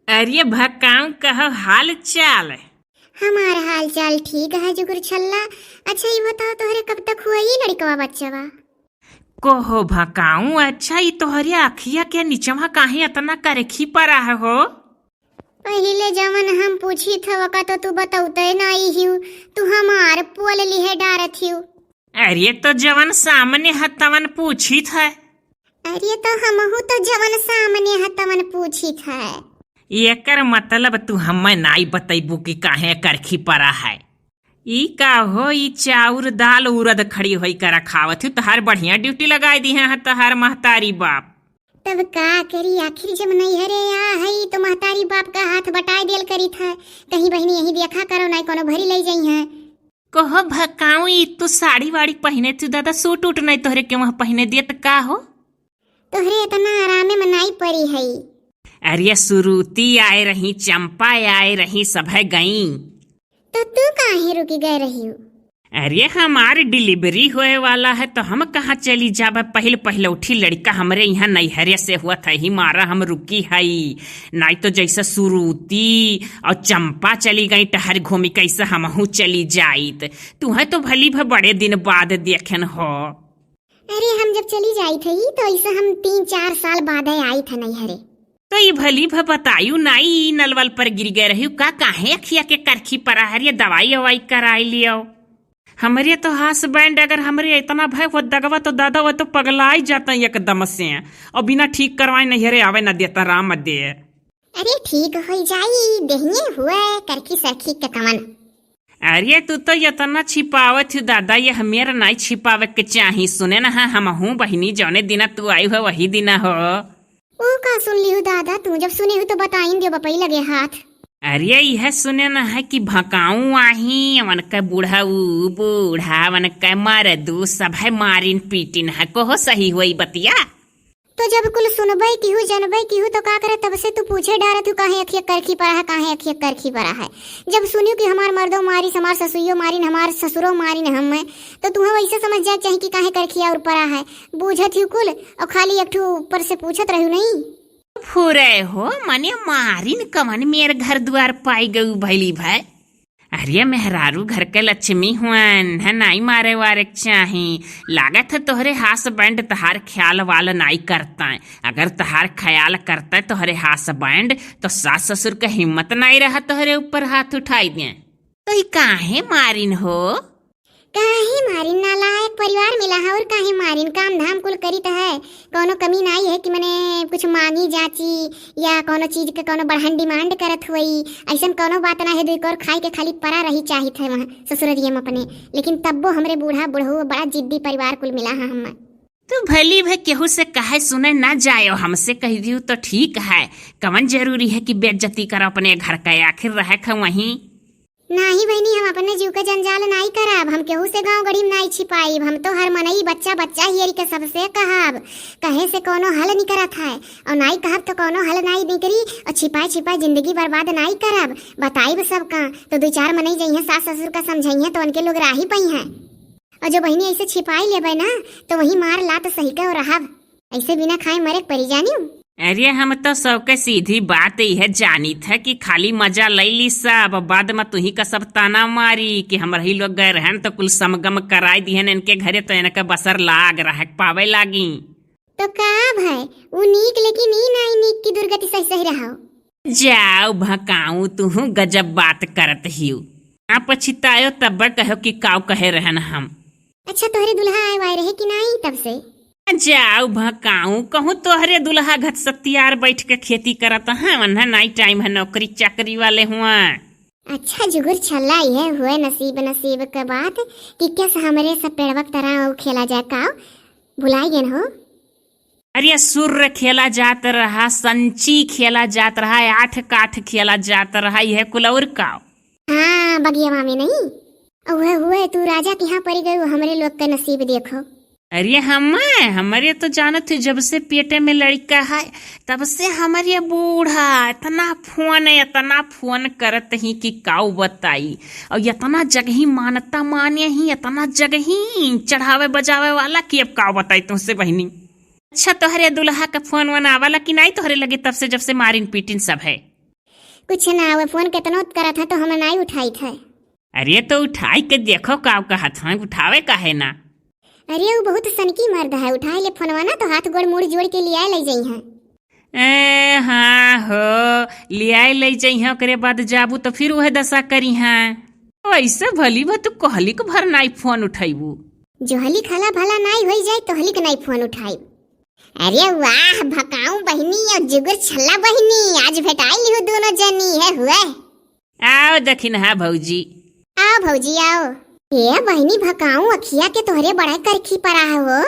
अरे भकाऊ कहो हाल चाल। हमारा हाल चाल ठीक है जुगुर छल्ला। अच्छा ये बताओ तोहरे कब तक हुआ ये लड़कवा बच्चवा? कोहो भकाऊ अच्छा ये तोहरे अखिया के नीचवा काहे इतना करखी पड़ा है हो? पहले जवन हम पूछी था का तो तू बताउते नहीं हिउ, तू हमार पोल लिहे डारत हिउ। अरे तो जवन सामने है तवन पूछी था। अरे तो हमहू तो जवन सामने है तवन पूछी था। एकर मतलब तू हमें नाई बतैबू कि काहे करखी पड़ा है। ई का हो ई चाउर दाल उरद खड़ी होई कर खावत हूँ तहार बढ़िया ड्यूटी लगाई दी है तहार महतारी बाप। तब का करी आखिर जब नहीं हरे आ है तो महतारी बाप का हाथ बटाई देल करी था। कहीं बहनी यही देखा करो नहीं कोनो भरी ले जाई है। कहो भकाऊ ई तू साड़ी वाड़ी पहने तू दादा सूट उट नहीं तोहरे के वहाँ पहने दिए तो का हो? तोहरे इतना आरामे मनाई पड़ी है। अरे सुरुती आए रही चंपा आए रही सब है गई। तो तू काहे रुकी गए रही हो? अरे हमारी डिलीवरी होए वाला है तो हम कहाँ चली जाब। पहले पहले उठी लड़का हमरे यहाँ नैहरे से हुआ था ही मारा हम रुकी हई। नहीं तो जैसे सुरुती और चंपा चली गई टहर घूमी कैसे हमहू चली जाइत। तू है तो भली भ बड़े दिन बाद देखन हो। अरे हम जब चली जाई थी तो ऐसे हम 3-4 साल बाद आई था नैहरे। तो ये भली भ बतायू नाई नलवल पर गिर गए रही का काहे अखिया के करखी पड़ा है। दवाई ववाई कराई लियो। हमरे तो हस्बैंड अगर हमरे इतना भय हो दगवा तो दादा वो तो पगलाई जाता एकदम से और बिना ठीक करवाए नैहरे आवे न देता राम दे। अरे ठीक हो जाई देहिए हुआ करखी सरखी के कमन। अरे तू तो इतना छिपावत हूँ दादा ये हमेरा नहीं छिपावे के चाही। सुने ना हम हूँ बहनी जौने दिना तू आई हो वही दिना हो। ओ का सुन ली हूँ दादा, तू जब सुने हो तो बताइन दे बपई लगे हाथ। अरे यह सुने न है कि भकाऊ आही वन का बूढ़ा वन का मार दू सब है मारिन पीटिन है को सही हुई बतिया। तो जब कुल सुनबई की हूँ जनबई की हूँ तो का करे तब से तू पूछे डारा तू काहे अखिया करखी पड़ा है काहे अखिया करखी पड़ा है। जब सुनियो कि हमार मर्दों मारी हमार ससुइयो मारिन हमार ससुरो मारिन हमें तो तू वैसे समझ जा चाहे कि काहे करखिया और पड़ा है। बूझत हूँ कुल और खाली एक ऊपर से पूछत रहू नहीं। फुरे हो मने मारिन कमन मेरे घर द्वार पाई गऊ भैली भाई। अरे मेहरारू घर के लक्ष्मी हुआन है नाई मारे वारे चाही। लागत है तोहरे हस्बैंड तहार ख्याल वाला नाई करता है। अगर तहार ख्याल करता है तोहरे हस्बैंड तो सास ससुर का हिम्मत नहीं रहा तोहरे ऊपर हाथ उठाई दे। तो ये काहे मारिन हो? काहे मारिन नालायक परिवार मिला है और काहे मारिन काम धाम कुल करी तो है। कोनो कमी नहीं है कि मैंने कुछ मांगी जाची या कोनो चीज के कोनो बढ़न डिमांड करत हुई। ऐसा कोनो बात ना है दुई और खाई के खाली परा रही चाहिए थे वहाँ ससुररिया में अपने। लेकिन तब्बो हमरे बूढ़ा बुढ़ऊ बड़ा जिद्दी परिवार कुल मिला है हम। तो भली भाई केहू से कहे सुने ना जायो हमसे कह दियो तो ठीक है। कवन जरूरी है कि बेइज्जती कर अपने घर का आखिर रहे वहीं। नहीं बहनी हम अपने जीव का जंजाल नहीं करब। हम केहू से गांव गढ़ी में नहीं छिपाई। हम तो हर मनई बच्चा बच्चा हियरी के सबसे कहब। कहे से कोनो हल नहीं करत है और नहीं कहब तो कोनो हल नहीं निकली और छिपाई छिपाई जिंदगी बर्बाद नहीं करब। बताइब सबका तो 2-4 मनई जइहे सास ससुर का समझइहे तो उनके लोग राही पई हैं। और जो बहनी ऐसे छिपाई लेबे ना तो वही मार लात सही के और रहब। ऐसे बिना खाए मरे परी जानी। अरे हम तो सबके सीधी बात यह जानी था कि खाली मजा ले ली सब बाद में तुही का सब ताना मारी कि हम रही लोग गए रहन तो कुल समगम कराई दिहन इनके घरे तो इनका बसर लाग रह पावे लागी। तो का भाई वो नीक लेकिन नी नहीं नीक की दुर्गति सही सही रहो। जाओ भकाऊ तू गजब बात करत हियो। आप पछतायो तब कहो कि काव कहे रहन हम। अच्छा तोहरे दुल्हा आए वाए रहे कि नहीं तब से? जाओ भकाऊ कहूँ तोहरे दुल्हा घट सत्यार बैठ के खेती करत है वन्हा नाई टाइम है नौकरी चाकरी वाले हुआ। अच्छा जुगुर छल्ला ये हुए नसीब नसीब के बात कि कैसे हमरे सब पेड़वक तरह खेला जाए काव भुलाई गए हो। अरे सूर्य खेला जात रहा संची खेला जात रहा 8 काठ खेला जात रहा यह कुलौर काव। हाँ बगिया में नहीं हुए तू राजा के यहाँ पड़ गई हमरे लोग का नसीब देखो। अरे हमारे तो जानत थे जब से पेटे में लड़का है तब से हमारे बूढ़ा इतना फोन करत ही कि काऊ बताई और इतना जगह मानता माने ही इतना जगह चढ़ावे बजावे वाला कि अब काऊ बताई तुमसे बहनी। अच्छा तोहरे दुल्हा का फोन वन आवाला कि नहीं तोहरे लगे तब से जब से मारिन पीटिन सब है? कुछ ना हुआ, फोन कितना करा था तो हम नहीं उठाई थे। अरे तो उठाई के देखो का कहत है, उठावे काहे ना। अरे वो बहुत सनकी मर्द है, उठाई ले फोनवा ना तो हाथ गोड़ मुड़ जोड़ के लिया ले जाई है। हाँ हो लिया ले जाइ, ओकरे बाद जाबू तो फिर वह दशा करी हैं। ऐसे भली भा तू कहली के भर नाई फोन उठाइबू, जो हली खाला भला नाई हो जाए तो हली के नाई फोन उठाई। अरे वाह भकाऊ बहनी और जुगर छल्ला बहनी, आज भेटाई लिहु दोनों जनी है हुए। आओ दखिन हा भौजी। आओ भौजी आओ। ये बहनी भकाऊ अखिया के तोहरे बड़ा करखी पड़ा हो।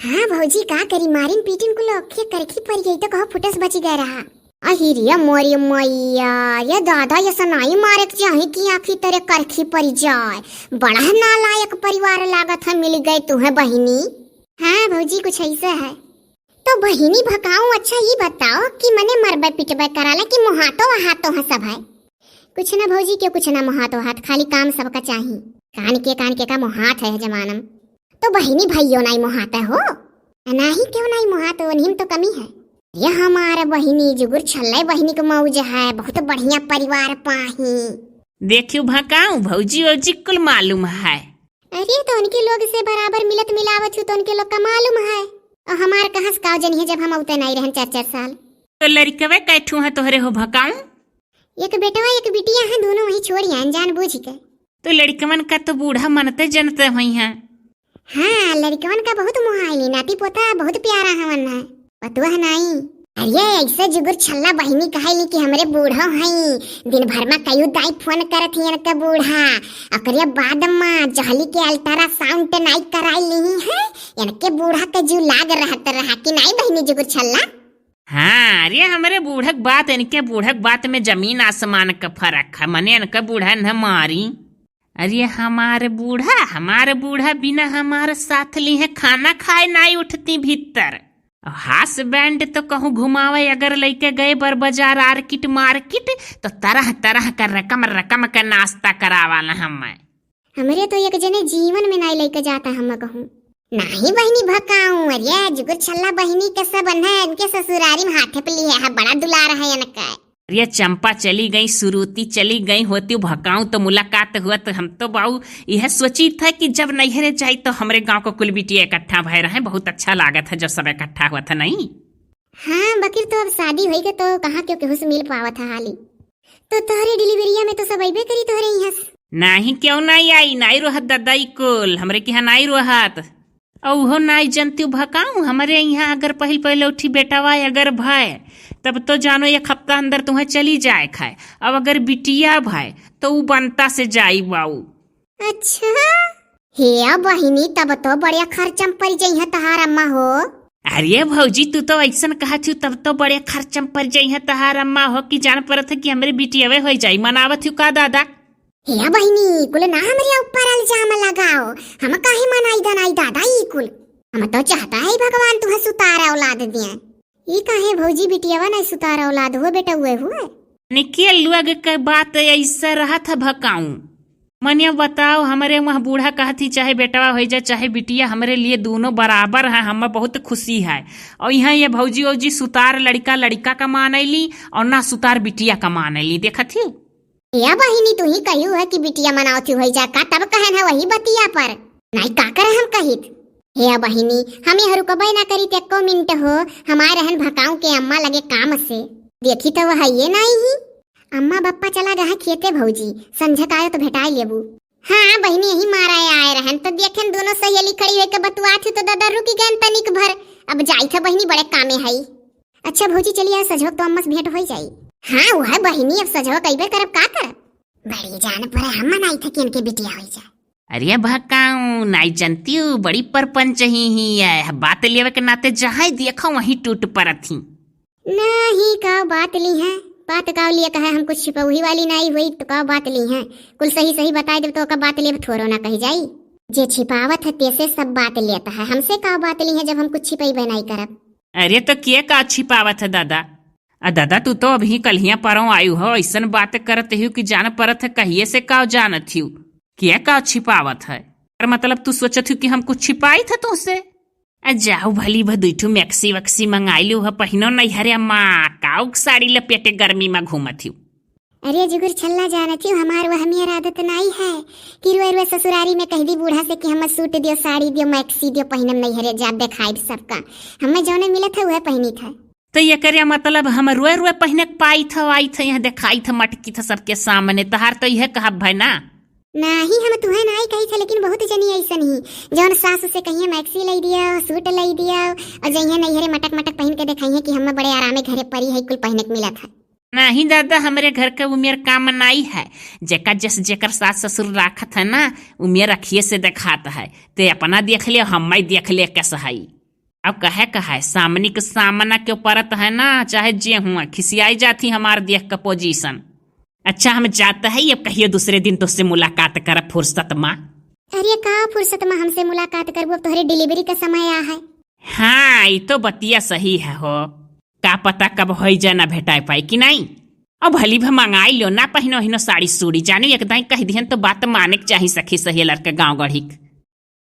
हाँ भौजी का करी, मारिन पीटिन को अखिया करखी पड़ गई तो कहो फुटस बच गया रहा। अहिरिया मोरी मैया, ये दादा ये सनाई मारे चाहे कि आखिर तेरे करखी पड़ जाए। बड़ा नालायक परिवार लागत है मिल गए तुम्हें बहनी। हाँ भौजी कुछ ऐसा है तो बहिनी भकाऊ। अच्छा ये बताओ कि मने मरबे पिटबे कराला कि मुहातो हाथों है सब है? कुछ ना भौजी के कुछ ना मुहातो हाथ, खाली काम सबका चाहिए। कान के का मुहात है जमानम। तो बहिनी भाइयों नहीं मुहाते हो? नहीं क्यों नहीं मुहाते, उन्हीं तो कमी है। ये हमारे बहिनी जुगुर छल्ले बहिनी को मौज है, बहुत बढ़िया परिवार पाही। देखियो भकाऊ भौजी ओजी कुल मालूम है। अरे तो उनके लोग से बराबर मिलत मिलावत हो तो उनके लोग का मालूम है। और हमार कहाँ से काव जनी है जब हम उते नहीं रहन 4-4 साल। तो लड़कवे कैठू है तोहरे हो भकाऊ? एक बेटवा एक बिटिया है, दोनों वही छोड़ी हैं जान बूझ के। तो लड़कवन का तो बूढ़ा मनते जनते हुई हैं। हाँ लड़कवन का बहुत मुहाइली, नाती पोता बहुत प्यारा हवन है, पतुआ नहीं। अरे ऐसे जुगुर छल्ला बहिनी कहली कि हमरे बूढ़ा हई, दिन भर में कई दाई फोन करत हियन के बूढ़ा। अकरे बाद में जहली के अल्ट्रासाउंड नहीं कराई ली है, इनके बूढ़ा के जीव लाग रहत रहा कि नहीं बहिनी जुगुर छल्ला। हाँ अरे हमारे बूढ़क बात इनके बूढ़क बात में जमीन आसमान का फर्क है। मने इनका बूढ़ा न मारी। अरे हमारे बूढ़ा बिना हमारे साथ ली है खाना खाए नहीं उठती भीतर। हास बैंड तो कहूँ घुमावे अगर लेके गए बर बाजार मार्केट तो तरह तरह का रकम का नाश्ता करावाला हमरे तो एक जने जीवन में नहीं लेके जाता। हम कहूँ नहीं बहिनी भकाऊ। अरे जुगुर छल्ला बहिनी के सब है, इनके ससुरारी में हाथे पे लिए है, बड़ा दुलार है इनका। ये चंपा चली गई, सुरुती चली गई होती भकाऊ तो मुलाकात हुआ तो हम तो बाऊ यह सोची था कि जब नैहरे जाई तो हमरे गांव को कुल बिटिया इकट्ठा भय रहे, बहुत अच्छा लागत है जब सब इकट्ठा हुआ था। नहीं हाँ बकिर तो अब शादी हुई के तो कहाँ क्यों केहू से मिल पावा था हाली। तो तोहरे डिलीवरिया में तो सब अबे करी तोहरे यहाँ से। नहीं क्यों नहीं आई, नहीं रोहत दादाई कुल हमरे के यहाँ नहीं रोहत। औहो नहीं जनती भकाऊ हमारे यहाँ अगर पहले उठी बेटावा अगर भय तब तो जानो एक हफ्ता अंदर तुम्हें चली जाए खाए। अब अगर बिटिया भाई तो वो बनता से जाई बाऊ। अच्छा हे बहिनी तब तो बढ़िया खर्चम पड़ जाई है तहार अम्मा हो। अरे भौजी तू तो ऐसा कहा थी तब तो बड़े खर्चम पड़ जाई है तहार अम्मा हो कि जान पड़त है कि हमारे बिटिया हो जाई। मनावत हूँ का दादा? हे बहिनी कुल ना हमारे ऊपर इल्जाम लगाओ, हम काहे मनाई दनाई दादा ई कुल। हम तो चाहता है भगवान तुम्हें सुतारा औलाद दिए। ये काहे भौजी बिटियावा नहीं सुतारा औलाद हुए बेटा हुए निकल लोग के बात ऐसा रहा था भकाऊ। मनिया बताओ हमारे वहाँ बूढ़ा कहती चाहे बेटवा हो जाए चाहे बिटिया हमारे लिए दोनों बराबर है, हमें बहुत खुशी है। और यहाँ ये भौजी औजी सुतार लड़का का मानैली और ना सुतार बिटिया का मानैली। देखा थी या बहिनी तू ही कही है कि बिटिया मनावती हो जा का तब कहन है वही बतिया पर नहीं का करे हम कहित। हे बहिनी हमें रुकबे ना करी एको मिनट हो, हमारे रहन भकाऊ के अम्मा लगे काम से देखी तो वह ये नहीं ही। अम्मा बप्पा चला गया खेते भौजी, संझक आयो तो भेटाई लेबू। हाँ बहिनी यही मारा आए रहन तो देखें दोनों सहेली खड़ी हुई के बतुआ थी तो दादा रुकी गए तनिक भर। अब जाई था बहिनी बड़े कामे है। अच्छा भौजी चलिए सजो तो अम्मा से भेंट हो जाई। हाँ वह बहिनी अब सजो कई बार करब का करब, बड़ी जान पर हम नहीं थे कि इनके बिटिया हो जाए। अरे भकाऊ नहीं जानती हूँ बड़ी परपंच ही है, बात लेवे के नाते जहाँ देखो वहीं टूट पड़त थी। नहीं का बात ली है, बात का लिए कहा हम कुछ छिपौही वाली नहीं हुई तो का बात ली है। कुल सही बता दे तो का बात ले थोड़ो ना कही जाई। जे छिपावत है तैसे सब बात लेता है, हमसे का बात ली है जब हम कुछ छिपाई नहीं करब। अरे तो क्या का छिपावत है दादा? दादा तू तो अभी कलिया परों आयु हो, ऐसा बात करत हूँ कि जान परत है कहिए से का जानत हूँ क्या का छिपावत है। पर मतलब तू सोचत हूँ कि हम कुछ छिपाई था तुझसे? जाओ भली भदुठू मैक्सी वक्सी मंगाई लू है पहिनो नहीं हरे अम्मा काउक साड़ी लपेटे गर्मी में घूमत हूँ। अरे जुगुर छल्ला जाना चाहिए, हमार वह हमियर आदत नहीं है कि रुए रुए ससुरारी में कह दी बूढ़ा से कि हम सूट दियो, साड़ी दियो, मैक्सी दियो, पहिनम नहीं हरे जा देखाई सबका। हमें जौने मिला था वह पहनी था। तो ये करे मतलब हम रुए रुए पहने पाई था, आई था यहाँ दिखाई था, मटकी था सबके सामने। तहार तो यह कहा भाई ना नहीं, हम तुम्हें नहीं कही था, लेकिन बहुत जनी ऐसा नहीं जौन सास से कहिए मैक्सी लाई दिया, सूट लाई दिया, और जइया नहीं हरे मटक मटक पहन के दिखाइए कि हम बड़े आरामे घरे परी है कुल पहने के मिला था। नहीं दादा, हमारे घर के उमेर काम नहीं है। जेकर जस जेकर सास ससुर राखत है ना, उमेर रखिए से दिखाता है। ते अपना देख लियो, हम देख ले कैसा है। अब कहे सामने के सामना के परत है ना, चाहे जे हुआ खिसियाई जाती हमार देख का पोजीशन। अच्छा हम जाता है, अब कहिए दूसरे दिन तुझसे मुलाकात कर फुर्सत माँ। अरे का फुर्सत में हमसे मुलाकात करबो, अब तोहरे डिलीवरी का समय आ है। हाँ ये तो बतिया सही है हो, का पता कब हो जाना भेटाई पाई कि नहीं। अब भली भी मंगाई लो ना, पहिनो हिनो साड़ी सूड़ी, जानो एकदम कह दिहन तो बात माने के चाहिए सखी सही लड़के गाँव गढ़ी।